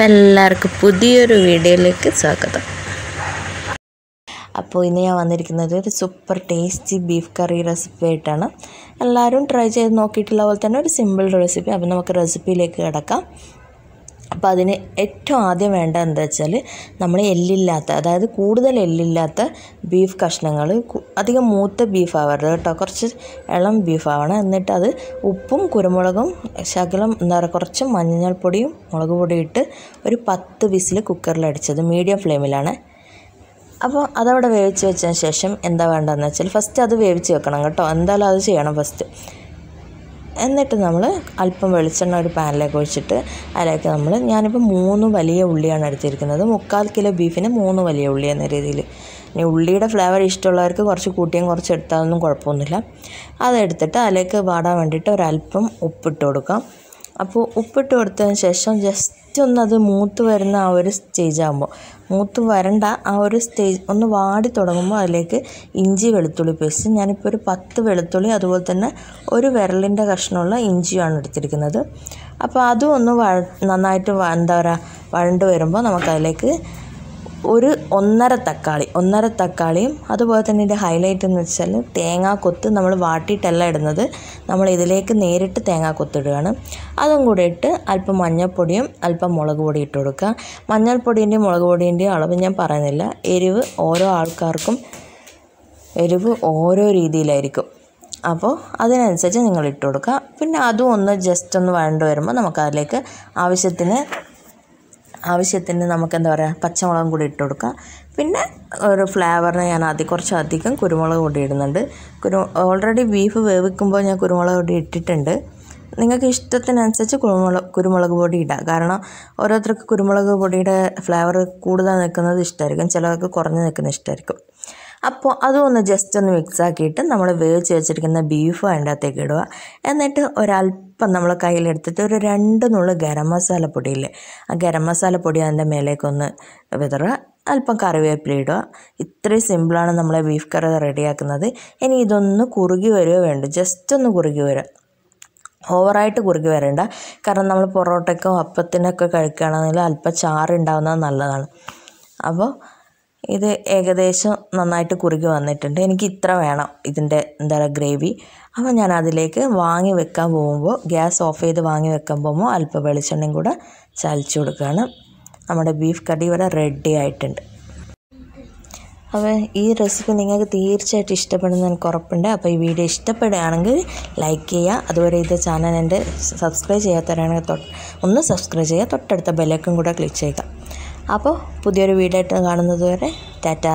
എല്ലാവർക്കും പുതിയൊരു വീഡിയോയിലേക്ക് സ്വാഗതം. അപ്പോൾ ഇന്ന് ഞാൻ വന്നിരിക്കുന്നത് ഒരു സൂപ്പർ ടേസ്റ്റി ബീഫ് കറി റെസിപ്പി ആയിട്ടാണ്. എല്ലാവരും ട്രൈ ചെയ്ത് നോക്കിയിട്ടുള്ള പോലെ തന്നെ ഒരു സിമ്പിൾ റെസിപ്പി. അപ്പോൾ നമുക്ക് റെസിപ്പിയിലേക്ക് കിടക്കാം. അപ്പോൾ അതിന് ഏറ്റവും ആദ്യം വേണ്ടത് എന്താ വെച്ചാൽ നമ്മൾ എല്ലില്ലാത്ത, അതായത് കൂടുതൽ എല്ലില്ലാത്ത ബീഫ് കഷ്ണങ്ങൾ, അധികം മൂത്ത ബീഫ് ആവരുത് കേട്ടോ, കുറച്ച് ഇളം ബീഫ് ആവണം. എന്നിട്ട് അത് ഉപ്പും കുരുമുളകും ശകലം കുറച്ച് മഞ്ഞൾപ്പൊടിയും മുളക് പൊടിയും ഇട്ട് ഒരു 10 വിസിൽ കുക്കറിലടിച്ചത് മീഡിയം ഫ്ലെയിമിലാണ്. അപ്പോൾ അതവിടെ വേവിച്ച് വെച്ചതിന് ശേഷം എന്താ വേണ്ടതെന്ന് വെച്ചാൽ ഫസ്റ്റ് അത് വേവിച്ച് വെക്കണം കേട്ടോ, എന്തായാലും അത് ചെയ്യണം ഫസ്റ്റ്. എന്നിട്ട് നമ്മൾ അല്പം വെളിച്ചെണ്ണ ഒരു പാനിലേക്ക് ഒഴിച്ചിട്ട് അതിലേക്ക് ഞാനിപ്പോൾ 3 വലിയ ഉള്ളിയാണ് എടുത്തിരിക്കുന്നത്. 3/4 കിലോ ബീഫിന് 3 വലിയ ഉള്ളി എന്ന രീതിയിൽ. ഇനി ഉള്ളിയുടെ ഫ്ലേവർ ഇഷ്ടമുള്ളവർക്ക് കുറച്ച് കൂട്ടിയും കുറച്ച് എടുത്താലൊന്നും കുഴപ്പമൊന്നുമില്ല. അതെടുത്തിട്ട് അതിലേക്ക് വാടാൻ വേണ്ടിയിട്ട് ഒരല്പം ഉപ്പിട്ട് കൊടുക്കാം. അപ്പോൾ ഉപ്പിട്ട് കൊടുത്തതിന് ശേഷം ജസ്റ്റ് അത് മൂത്ത് വരുന്ന ആ ഒരു സ്റ്റേജ് ആകുമ്പോൾ, മൂത്ത് വരണ്ട ആ ഒരു സ്റ്റേജ് ഒന്ന് വാടി തുടങ്ങുമ്പോൾ അതിലേക്ക് ഇഞ്ചി വെളുത്തുള്ളി പേസ്റ്റ്, ഞാനിപ്പോൾ ഒരു 10 വെളുത്തുള്ളി അതുപോലെ തന്നെ ഒരു വിരലിൻ്റെ കഷ്ണമുള്ള ഇഞ്ചിയാണ് എടുത്തിരിക്കുന്നത്. അപ്പോൾ അതും ഒന്ന് നന്നായിട്ട് വഴണ്ട് വരുമ്പോൾ നമുക്കതിലേക്ക് ഒരു 1.5 തക്കാളിയും അതുപോലെ തന്നെ ഇതിൻ്റെ ഹൈലൈറ്റ് എന്ന് വെച്ചാൽ തേങ്ങാക്കൊത്ത് നമ്മൾ വാട്ടിയിട്ടല്ല ഇടുന്നത്, നമ്മൾ ഇതിലേക്ക് നേരിട്ട് തേങ്ങാക്കൊത്തിടുകയാണ്. അതും കൂടി ഇട്ട് അല്പം മഞ്ഞൾപ്പൊടിയും അല്പം മുളക് പൊടി ഇട്ട് കൊടുക്കുക. മഞ്ഞൾപ്പൊടിൻ്റെയും മുളക് പൊടിൻ്റെയും അളവ് ഞാൻ പറയുന്നില്ല, എരിവ് ഓരോ ആൾക്കാർക്കും ഓരോ രീതിയിലായിരിക്കും. അപ്പോൾ അതിനനുസരിച്ച് നിങ്ങൾ ഇട്ട് കൊടുക്കുക. പിന്നെ അതും ഒന്ന് ജസ്റ്റ് ഒന്ന് വഴണ്ട് വരുമ്പോൾ നമുക്കതിലേക്ക് ആവശ്യത്തിന് നമുക്ക് പച്ചമുളകും കൂടി ഇട്ട് കൊടുക്കുക. പിന്നെ ഒരു ഫ്ലേവറിന് ഞാൻ കുറച്ചധികം കുരുമുളക് പൊടി ഇടുന്നുണ്ട്. ഓൾറെഡി ബീഫ് വേവിക്കുമ്പോൾ ഞാൻ കുരുമുളക് പൊടി ഇട്ടിട്ടുണ്ട്. നിങ്ങൾക്ക് ഇഷ്ടത്തിനനുസരിച്ച് കുരുമുളക് പൊടി ഇടാം. കാരണം ഓരോരുത്തർക്ക് കുരുമുളക് പൊടിയുടെ ഫ്ലേവർ കൂടുതൽ നിൽക്കുന്നത് ഇഷ്ടമായിരിക്കും, ചിലർക്ക് കുറഞ്ഞ് നിൽക്കുന്നത് ഇഷ്ടമായിരിക്കും. അപ്പോൾ അതും ഒന്ന് ജസ്റ്റ് ഒന്ന് മിക്സ് ആക്കിയിട്ട് നമ്മൾ വേവിച്ച് വെച്ചിരിക്കുന്ന ബീഫ് അതിൻ്റെ അകത്തേക്ക് ഇടുക. എന്നിട്ട് ഒരല്പം നമ്മൾ കയ്യിലെടുത്തിട്ട് ഒരു 2 നുള്ള് ഗരം മസാല പൊടിയില്ലേ, ആ ഗരം മസാല പൊടി അതിൻ്റെ മേലേക്കൊന്ന് വിതറുക. അല്പം കറിവേപ്പില ഇടുക. ഇത്രയും സിമ്പിളാണ് നമ്മളെ ബീഫ് കറി റെഡിയാക്കുന്നത്. ഇനി ഇതൊന്ന് കുറുകി വരികയോ വേണ്ട, ജസ്റ്റ് ഒന്ന് കുറുകി വരിക, ഓവറായിട്ട് കുറുകി വരേണ്ട. കാരണം നമ്മൾ പൊറോട്ടയ്ക്കോ അപ്പത്തിനൊക്കെ കഴിക്കുകയാണെങ്കിൽ അല്പം ചാറുണ്ടാവുന്നത് നല്ലതാണ്. അപ്പോൾ ഇത് ഏകദേശം നന്നായിട്ട് കുറുകി വന്നിട്ടുണ്ട്. എനിക്ക് ഇത്ര വേണം ഇതിൻ്റെ ഗ്രേവി. അപ്പോൾ ഞാൻ അതിലേക്ക് വാങ്ങി വെക്കാൻ പോകുമ്പോൾ, ഗ്യാസ് ഓഫ് ചെയ്ത് വാങ്ങി വെക്കാൻ പോകുമ്പോൾ അല്പം വെളിച്ചെണ്ണയും കൂടെ ചാലിച്ചു കൊടുക്കുകയാണ്. നമ്മുടെ ബീഫ് കറി ഇവിടെ റെഡി ആയിട്ടുണ്ട്. അപ്പോൾ ഈ റെസിപ്പി നിങ്ങൾക്ക് തീർച്ചയായിട്ടും ഇഷ്ടപ്പെടുന്ന എനിക്ക് ഉറപ്പുണ്ട്. അപ്പോൾ ഈ വീഡിയോ ഇഷ്ടപ്പെടുകയാണെങ്കിൽ ലൈക്ക് ചെയ്യുക. അതുപോലെ ഇത് ചാനൽ എൻ്റെ സബ്സ്ക്രൈബ് ചെയ്യാത്തവരാണെങ്കിൽ ഒന്ന് സബ്സ്ക്രൈബ് ചെയ്യുക, തൊട്ടടുത്ത ബെല്ലൈക്കൺ കൂടെ ക്ലിക്ക് ചെയ്യുക. അപ്പോൾ പുതിയൊരു വീഡിയോ ആയിട്ട് കാണുന്നത് വരെ ടാറ്റാ.